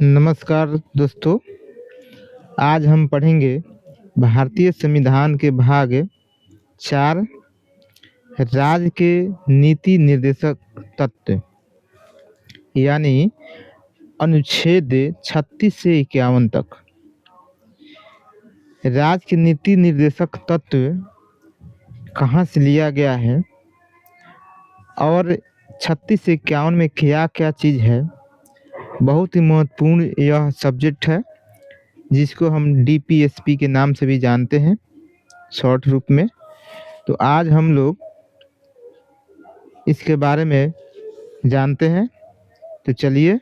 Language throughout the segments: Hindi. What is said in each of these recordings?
नमस्कार दोस्तों। आज हम पढ़ेंगे भारतीय संविधान के भाग 4 राज्य के नीति निर्देशक तत्व यानी अनुच्छेद 36 से 51 तक। राज्य के नीति निर्देशक तत्व कहाँ से लिया गया है और 36 से 51 में क्या क्या चीज़ है। बहुत ही महत्वपूर्ण यह सब्जेक्ट है जिसको हम डीपीएसपी के नाम से भी जानते हैं शॉर्ट रूप में। तो आज हम लोग इसके बारे में जानते हैं। तो चलिए,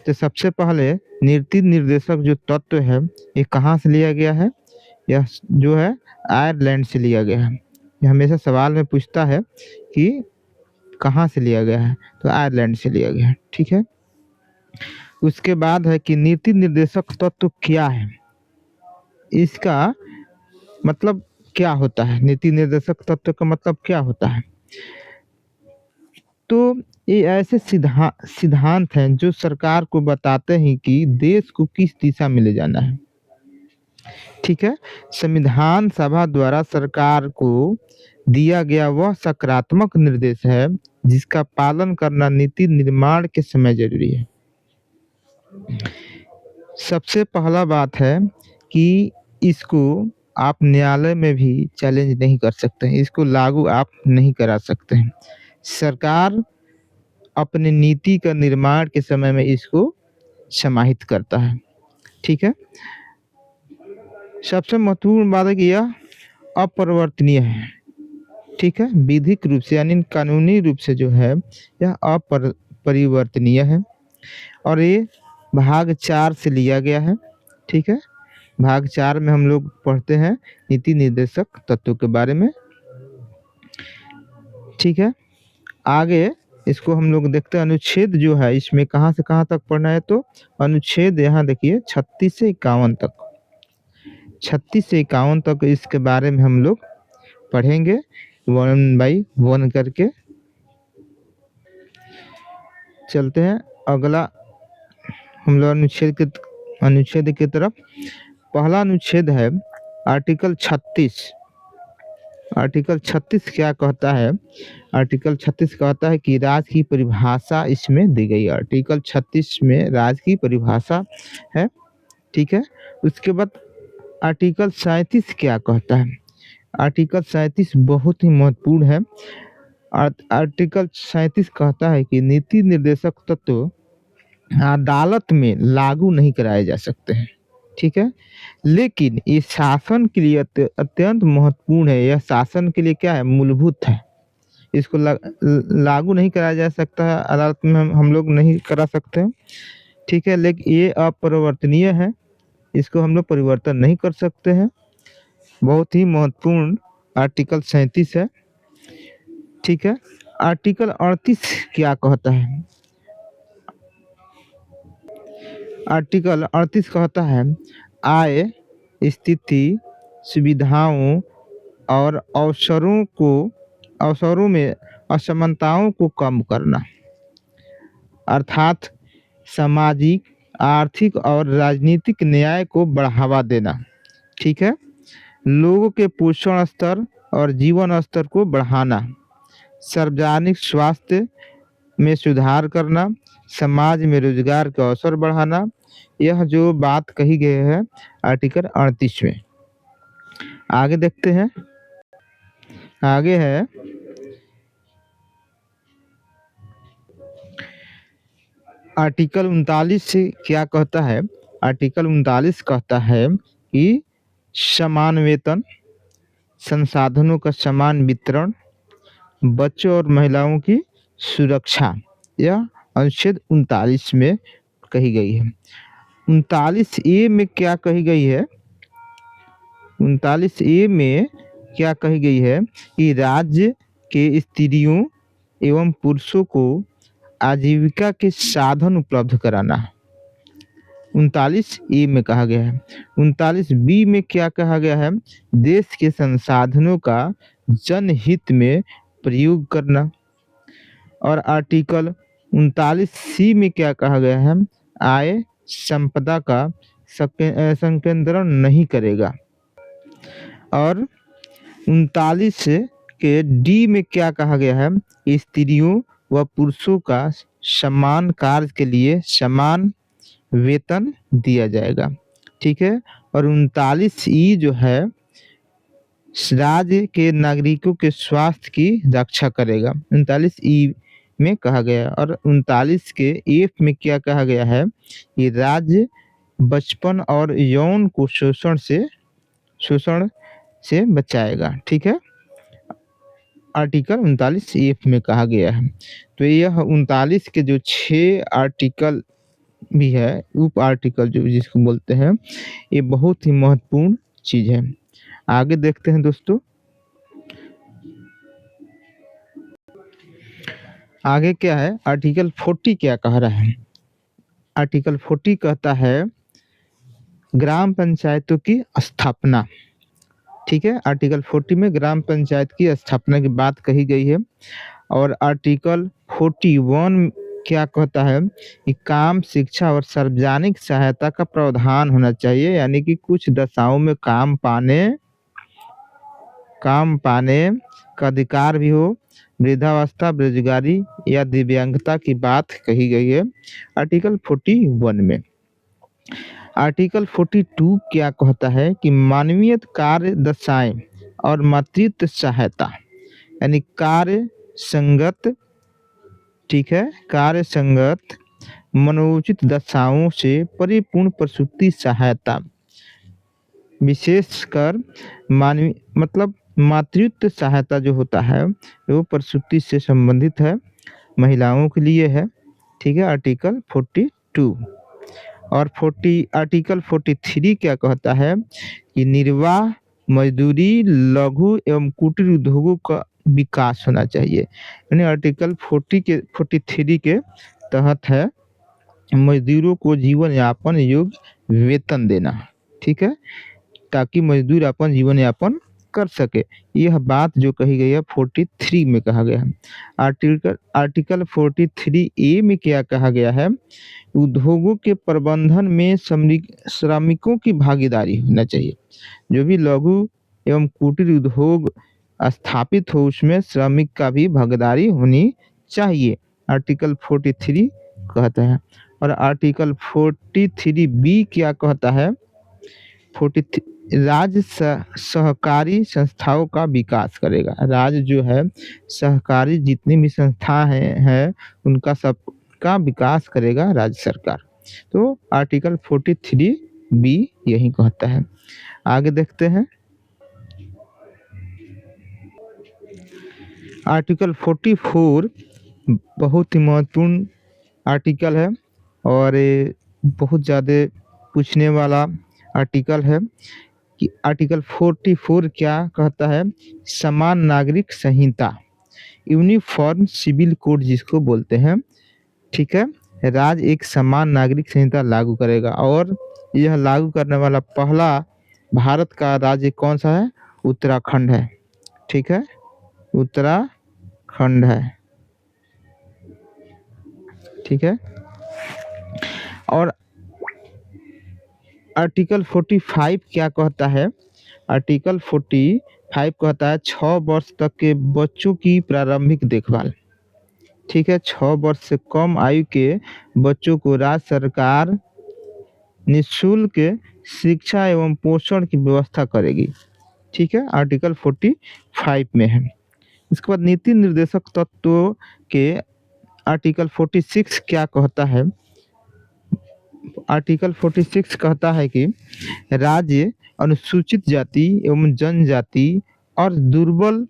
तो सबसे पहले नीति निर्देशक जो तत्व है ये कहाँ से लिया गया है। यह जो है आयरलैंड से लिया गया है। ये हमेशा सवाल में पूछता है कि कहाँ से लिया गया है, तो आयरलैंड से लिया गया है। ठीक है। उसके बाद है कि नीति निर्देशक तत्व क्या है, इसका मतलब क्या होता है। नीति निर्देशक तत्व का मतलब क्या होता है। तो ये ऐसे सिद्धांत हैं जो सरकार को बताते हैं कि देश को किस दिशा में ले जाना है। ठीक है। संविधान सभा द्वारा सरकार को दिया गया वह सकारात्मक निर्देश है जिसका पालन करना नीति निर्माण के समय जरूरी है। सबसे पहला बात है कि इसको आप न्यायालय में भी चैलेंज नहीं कर सकते हैं, इसको लागू आप नहीं करा सकते हैं। सरकार अपने नीति का निर्माण के समय में इसको समाहित करता है। ठीक है। सबसे महत्वपूर्ण बात है कि यह अपरिवर्तनीय है। ठीक है। विधिक रूप से यानी कानूनी रूप से जो है यह अपरिवर्तनीय है और ये भाग 4 से लिया गया है। ठीक है। भाग 4 में हम लोग पढ़ते हैं नीति निर्देशक तत्वों के बारे में। ठीक है। आगे इसको हम लोग देखते हैं अनुच्छेद जो है इसमें कहाँ से कहाँ तक पढ़ना है। तो अनुच्छेद यहाँ देखिए 36 से 51 तक, 36 से 51 तक इसके बारे में हम लोग पढ़ेंगे 1 बाई 1 करके। चलते हैं अगला हम लोग अनुच्छेद की तरफ। पहला अनुच्छेद है आर्टिकल 36। आर्टिकल 36 क्या कहता है। आर्टिकल 36 कहता है कि राज्य की परिभाषा इसमें दी गई है। आर्टिकल 36 में राज्य की परिभाषा है। ठीक है। उसके बाद आर्टिकल 37 क्या कहता है। आर्टिकल 37 बहुत ही महत्वपूर्ण है। आर्टिकल 37 कहता है कि नीति निर्देशक तत्व अदालत में लागू नहीं कराए जा सकते हैं। ठीक है। लेकिन ये शासन के लिए अत्यंत महत्वपूर्ण है। यह शासन के लिए क्या है, मूलभूत है। इसको लागू नहीं कराया जा सकता है, अदालत में हम लोग नहीं करा सकते हैं। ठीक है। लेकिन ये अपरिवर्तनीय है, इसको हम लोग परिवर्तन नहीं कर सकते हैं। बहुत ही महत्वपूर्ण आर्टिकल 37 है। ठीक है। आर्टिकल 38 क्या कहता है। आर्टिकल 38 कहता है आय, स्थिति, सुविधाओं और अवसरों में असमानताओं को कम करना, अर्थात सामाजिक, आर्थिक और राजनीतिक न्याय को बढ़ावा देना। ठीक है। लोगों के पोषण स्तर और जीवन स्तर को बढ़ाना, सार्वजनिक स्वास्थ्य में सुधार करना, समाज में रोजगार के अवसर बढ़ाना। यह जो बात कही गई है आर्टिकल 38 में। आगे देखते हैं। आगे है आर्टिकल 39 से क्या कहता है। आर्टिकल 39 कहता है कि समान वेतन, संसाधनों का समान वितरण, बच्चों और महिलाओं की सुरक्षा, यह अनुच्छेद 39 में कही गई है। 39A में क्या कही गई है। 39A में क्या कही गई है कि राज्य के स्त्रियों एवं पुरुषों को आजीविका के साधन उपलब्ध कराना। 39A में कहा गया है। 39B में क्या कहा गया है, देश के संसाधनों का जनहित में प्रयोग करना। और आर्टिकल 39C में क्या कहा गया है, आय, संपदा का संकेंद्रण नहीं करेगा। और 39 के डी में क्या कहा गया है, स्त्रियों व पुरुषों का समान कार्य के लिए समान वेतन दिया जाएगा। ठीक है। और 39 ई जो है राज्य के नागरिकों के स्वास्थ्य की रक्षा करेगा, 39 ई में कहा गया है। और 39 के एफ में क्या कहा गया है, ये राज्य बचपन और यौन को शोषण से बचाएगा। ठीक है, आर्टिकल 39 एफ में कहा गया है। तो यह 39 के जो 6 आर्टिकल भी है, उप आर्टिकल जो जिसको बोलते हैं, ये बहुत ही महत्वपूर्ण चीज है। आगे देखते हैं दोस्तों, आगे क्या है, आर्टिकल 40 क्या कह रहा है। आर्टिकल 40 कहता है ग्राम पंचायतों की स्थापना। ठीक है, आर्टिकल 40 में ग्राम पंचायत की स्थापना की बात कही गई है। और आर्टिकल 41 क्या कहता है कि काम, शिक्षा और सार्वजनिक सहायता का प्रावधान होना चाहिए, यानी कि कुछ दशाओं में काम पाने का अधिकार भी हो, वृद्धावस्था, बेरोजगारी या दिव्यांगता की बात कही गई है आर्टिकल 41 में। आर्टिकल 42 क्या कहता है कि मानवीय कार्य दशाएं और मातृत्व सहायता, यानी कार्य संगत, ठीक है, कार्य संगत मनोचित दशाओं से परिपूर्ण प्रसूति सहायता, विशेषकर मानवीय मतलब मातृत्व सहायता जो होता है वो प्रसूति से संबंधित है, महिलाओं के लिए है। ठीक है, आर्टिकल 42। और आर्टिकल 43 क्या कहता है कि निर्वाह, मजदूरी, लघु एवं कुटीर उद्योगों का विकास होना चाहिए, यानी आर्टिकल 43 के तहत है मजदूरों को जीवन यापन योग्य वेतन देना। ठीक है, ताकि मजदूर अपन जीवन यापन कर सके, यह बात जो कही गई है 43 में कहा गया है। आर्टिकल 43 ए में क्या कहा गया है, उद्योगों के प्रबंधन में श्रमिकों की भागीदारी होना चाहिए। जो भी लघु एवं कुटीर उद्योग स्थापित हो उसमें श्रमिक का भी भागीदारी होनी चाहिए, आर्टिकल 43 कहता है। और आर्टिकल 43 बी क्या कहता है, 43 राज्य सहकारी संस्थाओं का विकास करेगा। राज्य जो है सहकारी जितनी भी संस्था है उनका सबका विकास करेगा राज्य सरकार। तो आर्टिकल 43 बी यही कहता है। आगे देखते हैं, आर्टिकल 44 बहुत ही महत्वपूर्ण आर्टिकल है और ये बहुत ज़्यादा पूछने वाला आर्टिकल है कि आर्टिकल 44 क्या कहता है, समान नागरिक संहिता, यूनिफॉर्म सिविल कोड जिसको बोलते हैं। ठीक है, राज्य एक समान नागरिक संहिता लागू करेगा और यह लागू करने वाला पहला भारत का राज्य कौन सा है, उत्तराखंड है। ठीक है, उत्तराखंड है। ठीक है, और आर्टिकल 45 क्या कहता है, आर्टिकल 45 कहता है 6 वर्ष तक के बच्चों की प्रारंभिक देखभाल। ठीक है, 6 वर्ष से कम आयु के बच्चों को राज्य सरकार निःशुल्क शिक्षा एवं पोषण की व्यवस्था करेगी। ठीक है, आर्टिकल 45 में है। इसके बाद नीति निर्देशक तत्वों के आर्टिकल 46 क्या कहता है, आर्टिकल 46 कहता है कि राज्य अनुसूचित जाति एवं जनजाति और दुर्बल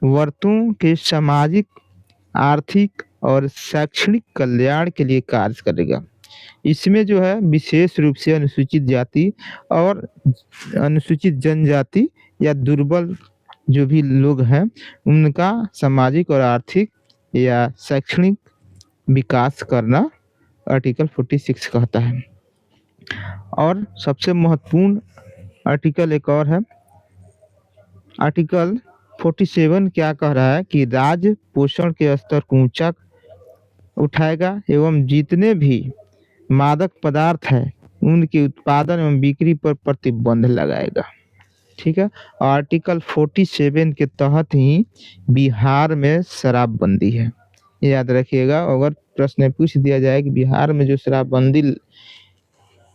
वर्गों के सामाजिक, आर्थिक और शैक्षणिक कल्याण के लिए कार्य करेगा। इसमें जो है विशेष रूप से अनुसूचित जाति और अनुसूचित जनजाति या दुर्बल जो भी लोग हैं उनका सामाजिक और आर्थिक या शैक्षणिक विकास करना आर्टिकल 46 कहता है। और सबसे महत्वपूर्ण आर्टिकल एक और है, आर्टिकल 47 क्या कह रहा है कि राज्य पोषण के स्तर को ऊंचा उठाएगा एवं जितने भी मादक पदार्थ है उनके उत्पादन एवं बिक्री पर प्रतिबंध लगाएगा। ठीक है, आर्टिकल 47 के तहत ही बिहार में शराबबंदी है। ये याद रखिएगा, अगर प्रश्न पूछ दिया जाए कि बिहार में जो शराबबंदी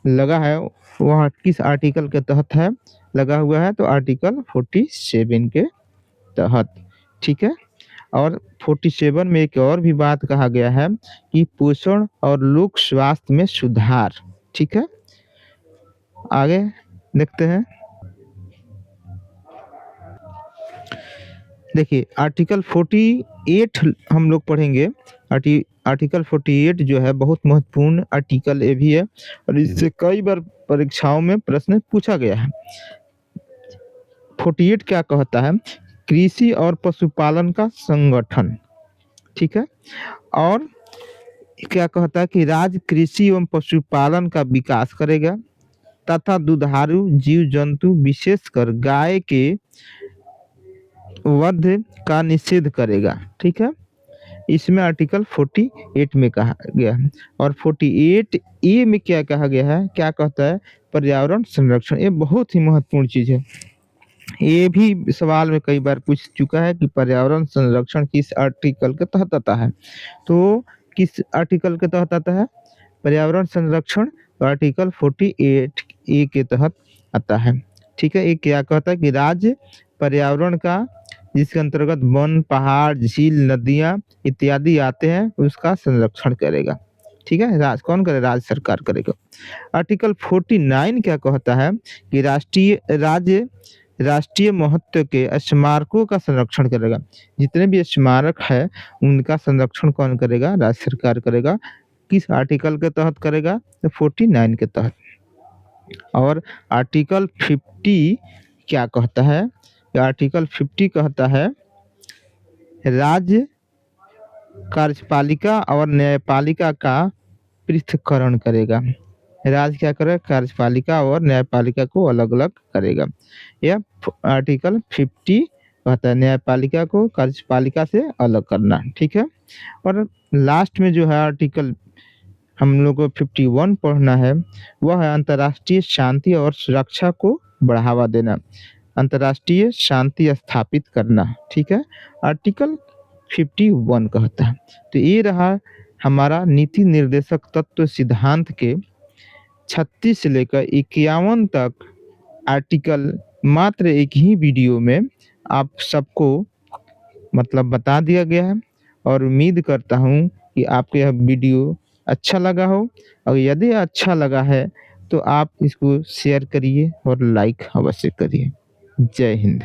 लगा है वह किस आर्टिकल के तहत है लगा हुआ है, तो आर्टिकल 47 के तहत। ठीक है, और 47 में एक और भी बात कहा गया है कि पोषण और लोक स्वास्थ्य में सुधार। ठीक है, आगे देखते हैं। देखिए आर्टिकल 48 हम लोग पढ़ेंगे। आर्टिकल 48 जो है बहुत महत्वपूर्ण आर्टिकल ये भी है और इससे कई बार परीक्षाओं में प्रश्न पूछा गया है। 48 क्या कहता है? कृषि और पशुपालन का संगठन। ठीक है, और क्या कहता है कि राज्य कृषि एवं पशुपालन का विकास करेगा तथा दुधारू जीव जंतु विशेषकर गाय के वध का निषेध करेगा। ठीक है, इसमें आर्टिकल 48 में कहा गया है। और 48 ए में क्या कहा गया है? क्या कहता है? पर्यावरण संरक्षण। ये बहुत ही महत्वपूर्ण चीज है। ये भी सवाल में कई बार पूछ चुका है कि पर्यावरण संरक्षण किस आर्टिकल के तहत आता है। तो किस आर्टिकल के तहत आता है पर्यावरण संरक्षण? तो आर्टिकल 48 ए के तहत आता है। ठीक है, ये क्या कहता है कि राज्य पर्यावरण का, जिसके अंतर्गत वन, पहाड़, झील, नदियां इत्यादि आते हैं, उसका संरक्षण करेगा। ठीक है, कौन करे? राज्य सरकार करेगा। आर्टिकल 49 क्या कहता है कि राष्ट्रीय महत्व के स्मारकों का संरक्षण करेगा। जितने भी स्मारक है उनका संरक्षण कौन करेगा? राज्य सरकार करेगा। किस आर्टिकल के तहत करेगा? तो 49 के तहत। और आर्टिकल 50 क्या कहता है? आर्टिकल 50 कहता है राज्य कार्यपालिका और न्यायपालिका का पृथक्करण करेगा। राज्य क्या करेगा? कार्यपालिका और न्यायपालिका को अलग अलग करेगा। यह आर्टिकल 50 कहता है न्यायपालिका को कार्यपालिका से अलग करना। ठीक है, और लास्ट में जो है आर्टिकल हम लोग को 51 पढ़ना है, वह है अंतर्राष्ट्रीय शांति और सुरक्षा को बढ़ावा देना, अंतर्राष्ट्रीय शांति स्थापित करना। ठीक है, आर्टिकल 51 कहता है। तो ये रहा हमारा नीति निर्देशक तत्व सिद्धांत के 36 से लेकर 51 तक आर्टिकल मात्र एक ही वीडियो में आप सबको मतलब बता दिया गया है। और उम्मीद करता हूँ कि आपको यह वीडियो अच्छा लगा हो, और यदि अच्छा लगा है तो आप इसको शेयर करिए और लाइक अवश्य करिए। जय हिंद।